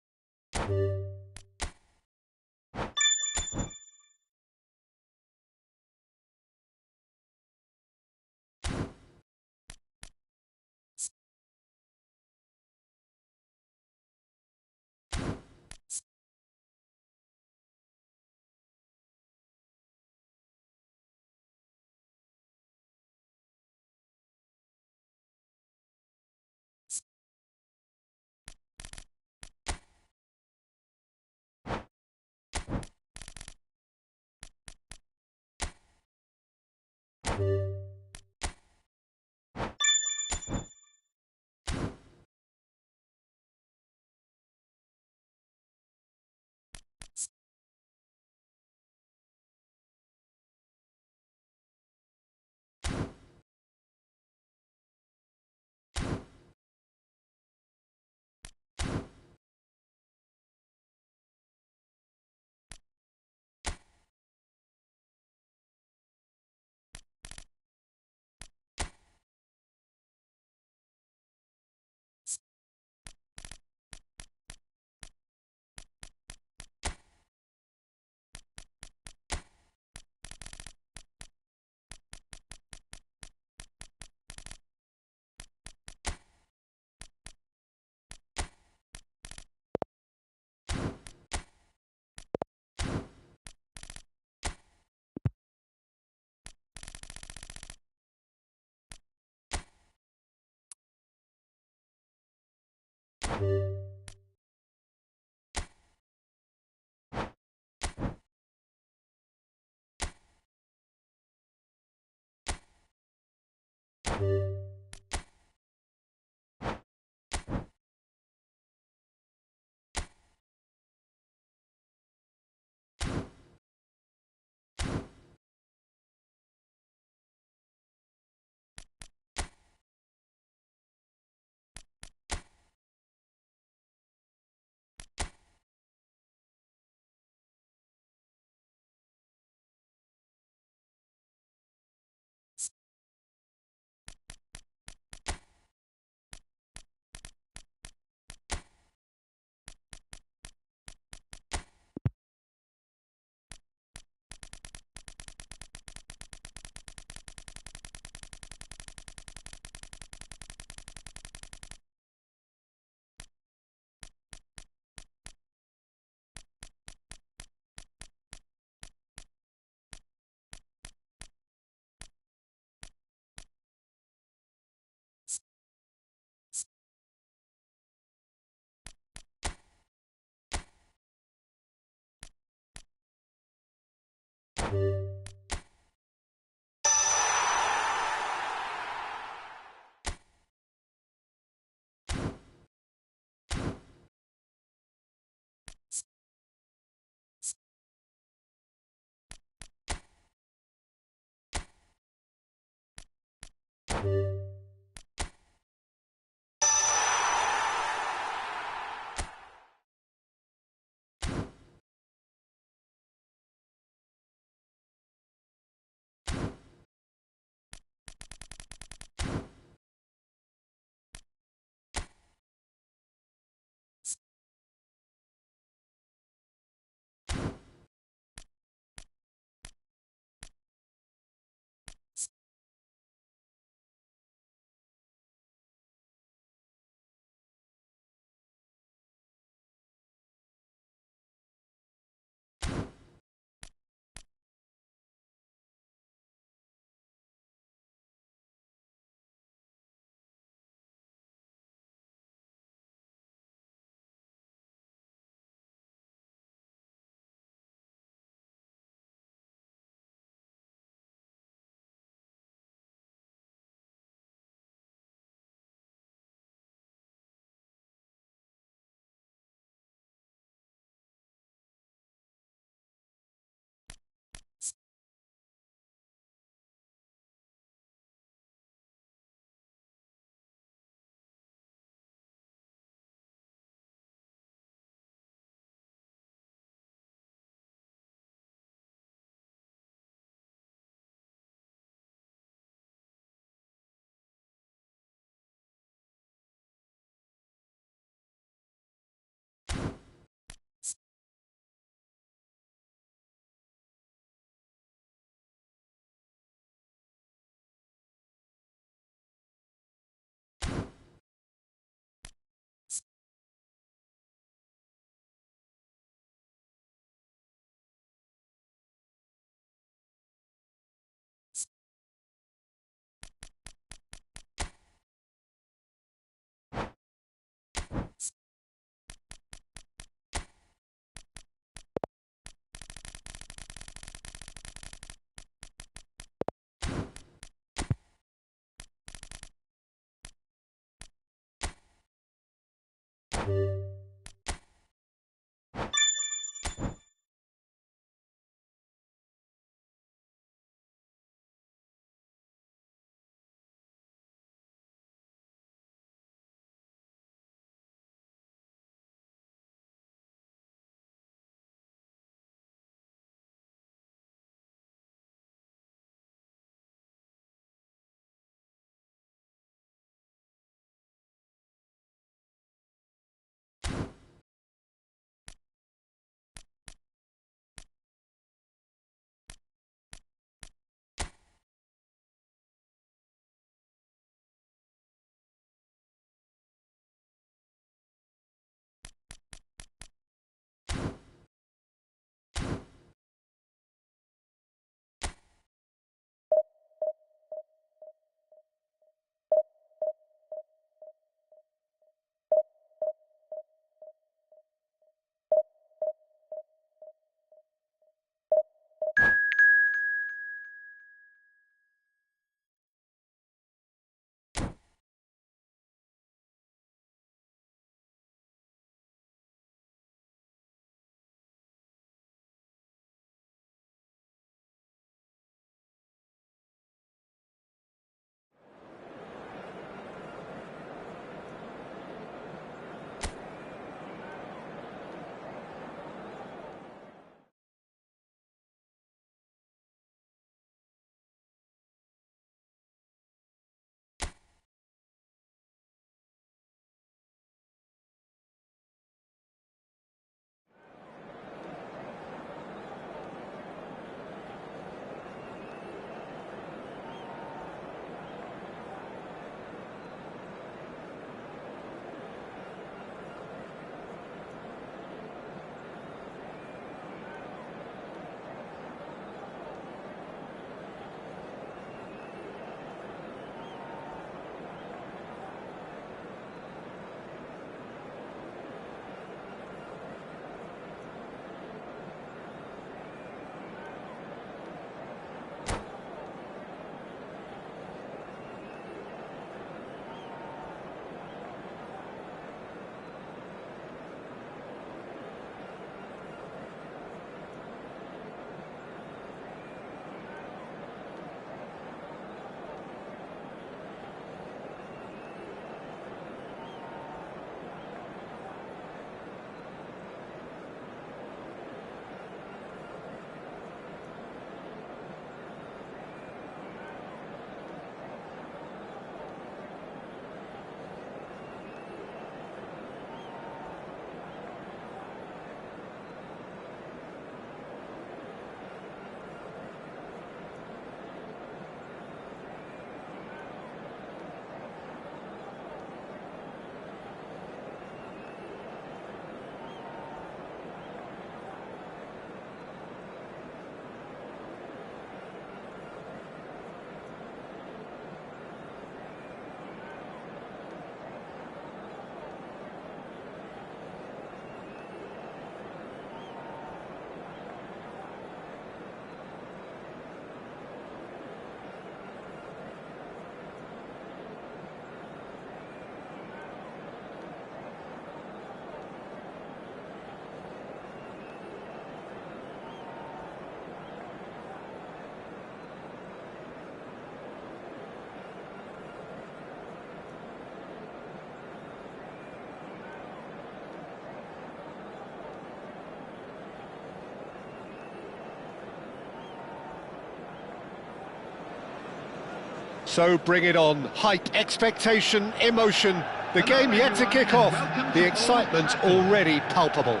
So bring it on. Hype, expectation, emotion. The game yet to kick off. The excitement already palpable.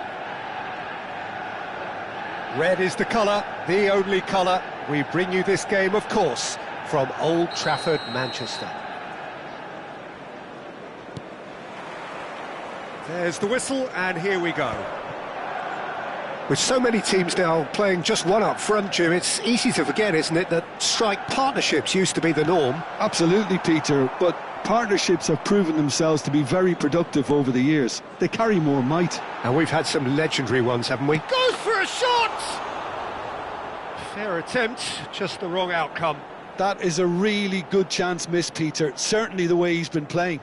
Red is the colour, the only colour. We bring you this game, of course, from Old Trafford, Manchester. There's the whistle, and here we go. With so many teams now playing just one up front, Jim, it's easy to forget, isn't it, that strike partnerships used to be the norm? Absolutely, Peter, but partnerships have proven themselves to be very productive over the years. They carry more might. And we've had some legendary ones, haven't we? Goes for a shot! Fair attempt, just the wrong outcome. That is a really good chance missed, Peter. Certainly the way he's been playing.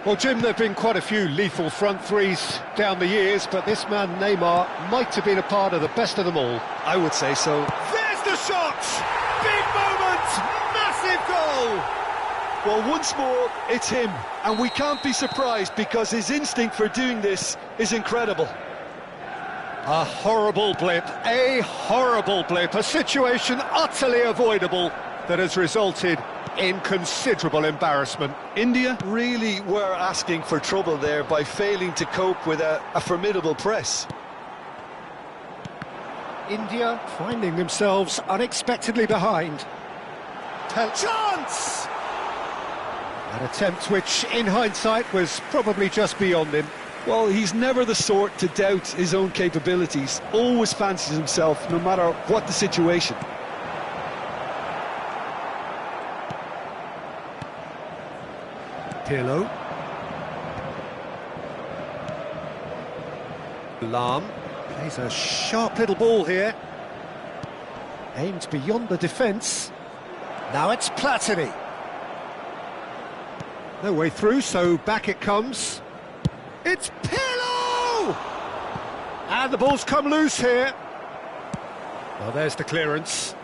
Well, Jim, there have been quite a few lethal front threes down the years, but this man, Neymar, might have been a part of the best of them all. I would say so. There's the shot! Big moment! Massive goal! Well, once more, it's him, and we can't be surprised because his instinct for doing this is incredible. A horrible blip, a situation utterly avoidable that has resulted in considerable embarrassment. India really were asking for trouble there by failing to cope with a formidable press. India finding themselves unexpectedly behind. Chance! An attempt which, in hindsight, was probably just beyond him. Well, he's never the sort to doubt his own capabilities. Always fancies himself, no matter what the situation. Pirlo. Lahm plays a sharp little ball here. Aimed beyond the defence. Now it's Platini. No way through, so back it comes. It's Pirlo! And the ball's come loose here. Well, there's the clearance.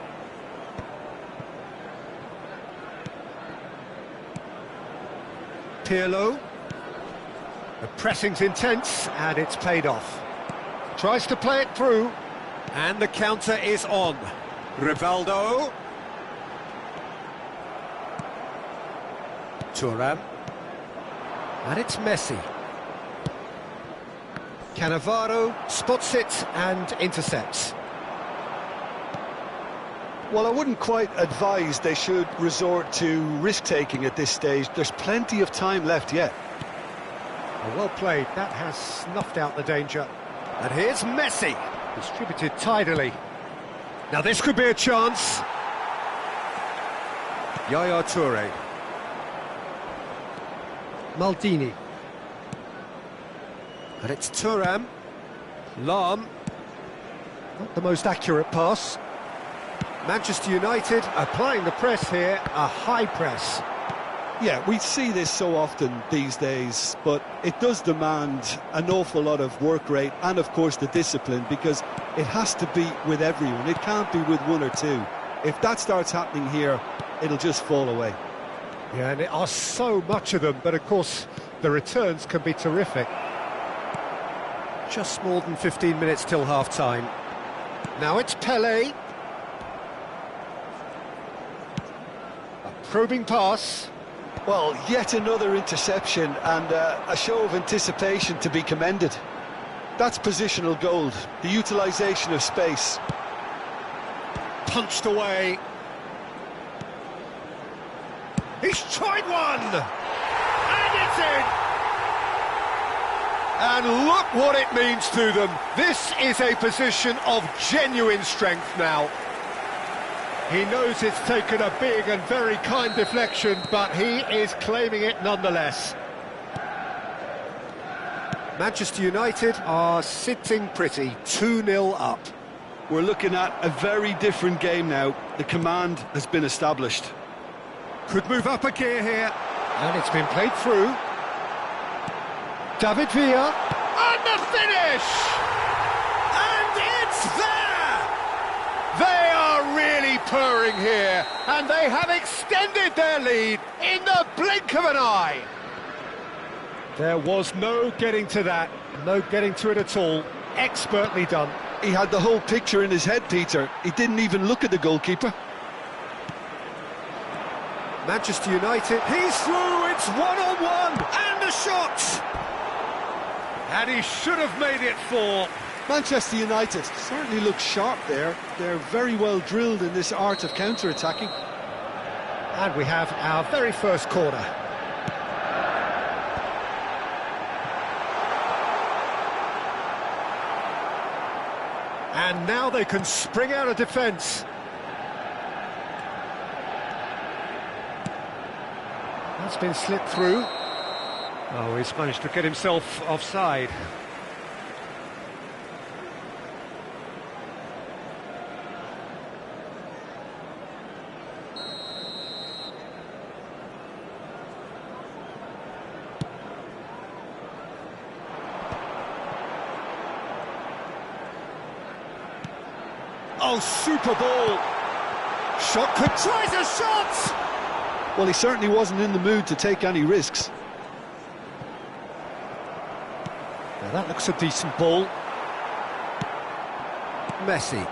Pirlo. The pressing's intense, and it's paid off. Tries to play it through, and the counter is on. Rivaldo. Thuram. And it's Messi. Cannavaro spots it and intercepts. Well, I wouldn't quite advise they should resort to risk-taking at this stage. There's plenty of time left yet. Well played, that has snuffed out the danger. And here's Messi, distributed tidily. Now this could be a chance. Yaya Toure. Maldini. And it's Thuram. Lahm. Not the most accurate pass. Manchester United applying the press here, a high press. Yeah, we see this so often these days, but it does demand an awful lot of work rate and, of course, the discipline, because it has to be with everyone. It can't be with one or two. If that starts happening here, it'll just fall away. Yeah, and there are so much of them, but of course, the returns can be terrific. Just more than 15 minutes till half-time. Now it's Pelé. A probing pass. Well, yet another interception and a show of anticipation to be commended. That's positional gold, the utilisation of space. Punched away. He's tried one! And it's in! And look what it means to them. This is a position of genuine strength now. He knows it's taken a big and very kind deflection, but he is claiming it nonetheless. Manchester United are sitting pretty, 2-0 up. We're looking at a very different game now. The command has been established. Could move up a gear here, and it's been played through. David Villa, and the finish! And it's there! They are really purring here, and they have extended their lead in the blink of an eye. There was no getting to that, no getting to it at all. Expertly done. He had the whole picture in his head, Peter. He didn't even look at the goalkeeper. Manchester United, he's through, it's one-on-one, and a shot! And he should have made it 4. Manchester United certainly look sharp there. They're very well drilled in this art of counter-attacking. And we have our very first corner. And now they can spring out of defence. That's been slipped through. Oh, he's managed to get himself offside. Oh, super ball. Shot could... Tries a shot! Well, he certainly wasn't in the mood to take any risks. Now that looks a decent ball. Messi.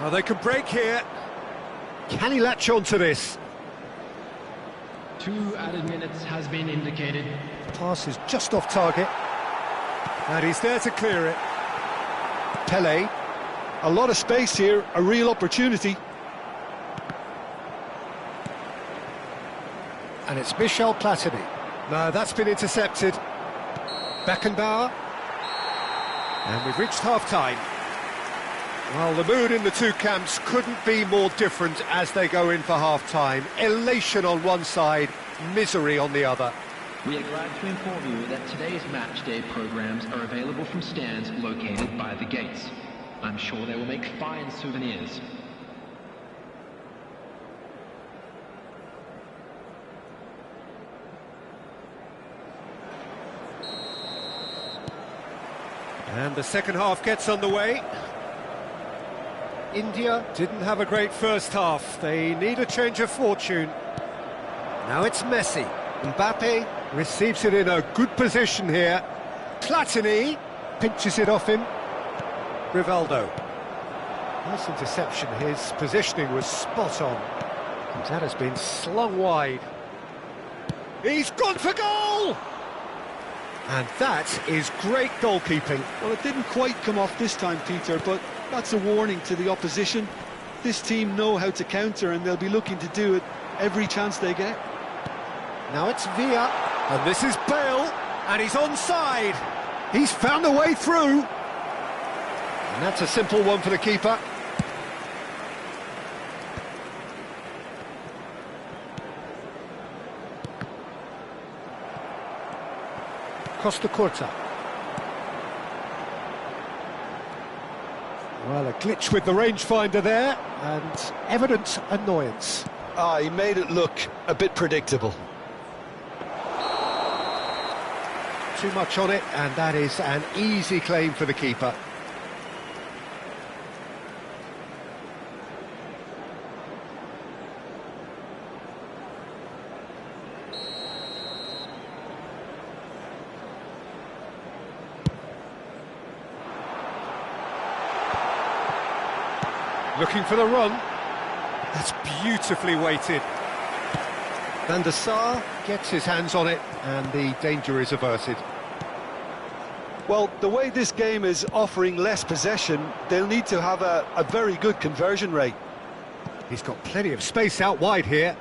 Oh, they can break here. Can he latch on to this? 2 added minutes has been indicated. Pass is just off target. And he's there to clear it. Pele. A lot of space here, a real opportunity. And it's Michel Platini. No, that's been intercepted. Beckenbauer. And we've reached half-time. Well, the mood in the two camps couldn't be more different as they go in for half-time. Elation on one side, misery on the other. We are glad to inform you that today's match day programs are available from stands located by the gates. I'm sure they will make fine souvenirs. And the second half gets underway. India didn't have a great first half. They need a change of fortune. Now it's Messi. Mbappe receives it in a good position here. Platini pinches it off him. Rivaldo. Nice interception. His positioning was spot on. And that has been slung wide. He's gone for goal! And that is great goalkeeping. Well, it didn't quite come off this time, Peter, but that's a warning to the opposition. This team know how to counter, and they'll be looking to do it every chance they get. Now it's Villa, and this is Bale, and he's onside. He's found a way through. And that's a simple one for the keeper. Costa Curta. Well, a glitch with the rangefinder there, and evident annoyance. He made it look a bit predictable. Too much on it, and that is an easy claim for the keeper. Looking for the run. That's beautifully weighted. Van der Sar gets his hands on it, and the danger is averted. Well, the way this game is offering less possession, they'll need to have a very good conversion rate. He's got plenty of space out wide here.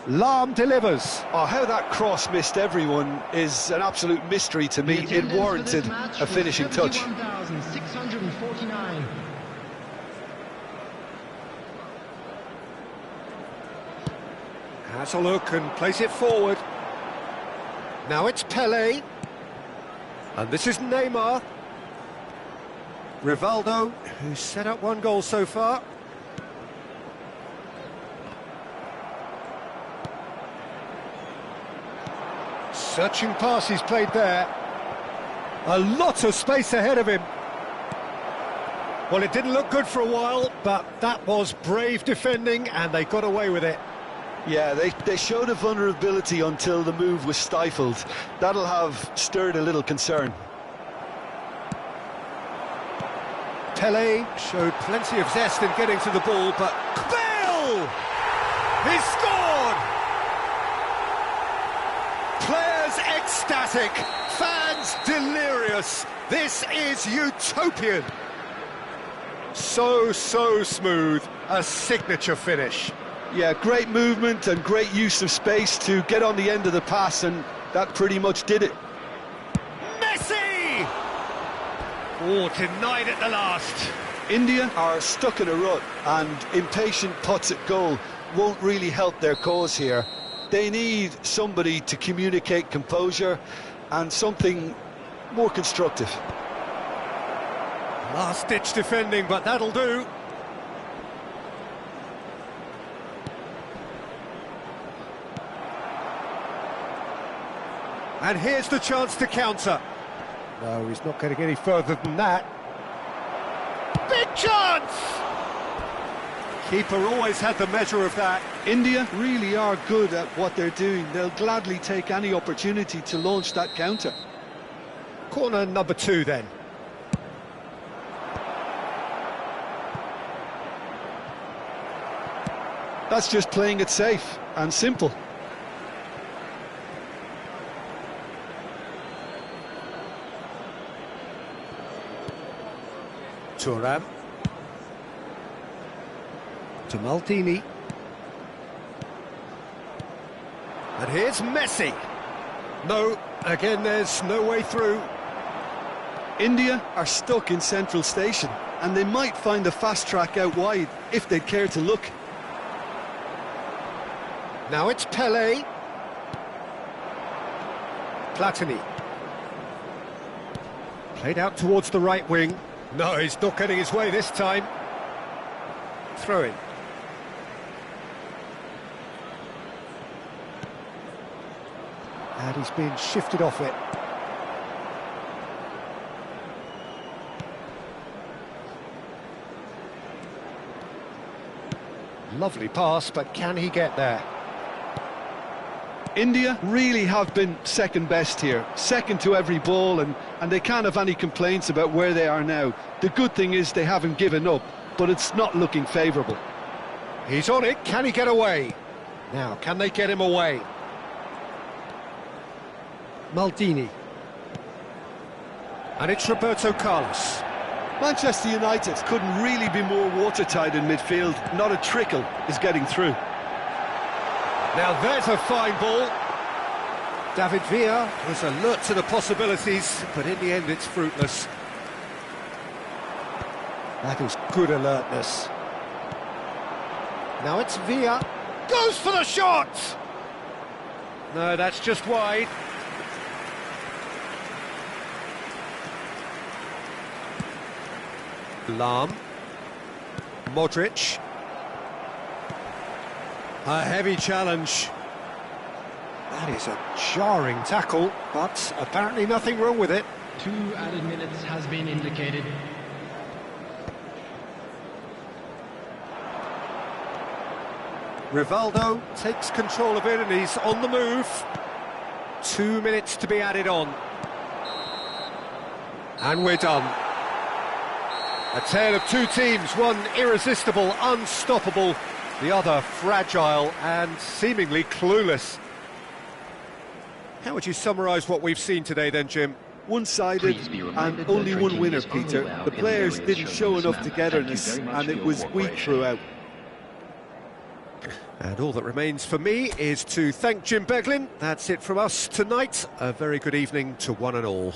Lahm delivers. Oh, how that cross missed everyone is an absolute mystery to me. It warranted a finishing touch. 71,649. Has a look and plays it forward. Now it's Pele. And this is Neymar. Rivaldo, who's set up one goal so far. Searching pass he's played there. A lot of space ahead of him. Well, it didn't look good for a while, but that was brave defending, and they got away with it. Yeah, they showed a vulnerability until the move was stifled. That'll have stirred a little concern. Pele showed plenty of zest in getting to the ball, but Bale! He's scored! Players ecstatic, fans delirious. This is utopian. So smooth, a signature finish. Yeah, great movement and great use of space to get on the end of the pass, and that pretty much did it. Messi! Oh, denied at the last. India are stuck in a rut, and impatient putts at goal won't really help their cause here. They need somebody to communicate composure and something more constructive. Last-ditch defending, but that'll do. And here's the chance to counter. No, he's not getting any further than that. Big chance! Keeper always had the measure of that. India really are good at what they're doing. They'll gladly take any opportunity to launch that counter. Corner number 2 then. That's just playing it safe and simple. Thuram. To Maldini. And here's Messi. No, again there's no way through. India are stuck in Central Station and they might find a fast track out wide if they'd care to look. Now it's Pele. Platini. Played out towards the right wing. No, he's not getting his way this time. Throw in. And he's been shifted off it. Lovely pass, but can he get there? India really have been second best here, second to every ball, and they can't have any complaints about where they are now. The good thing is they haven't given up, but it's not looking favourable. He's on it, can he get away? Now, can they get him away? Maldini. And it's Roberto Carlos. Manchester United couldn't really be more watertight in midfield. Not a trickle is getting through. Now there's a fine ball. David Villa was alert to the possibilities, but in the end it's fruitless. That is good alertness. Now it's Villa. Goes for the shot! No, that's just wide. Lahm. Modric. A heavy challenge. That is a jarring tackle, but apparently nothing wrong with it. 2 added minutes has been indicated. Rivaldo takes control of it and he's on the move. 2 minutes to be added on. And we're done. A tale of 2 teams, one irresistible, unstoppable, the other fragile and seemingly clueless. How would you summarise what we've seen today then, Jim? One-sided and only one winner, Peter. The players didn't show enough togetherness and it was weak throughout. And all that remains for me is to thank Jim Beglin. That's it from us tonight. A very good evening to one and all.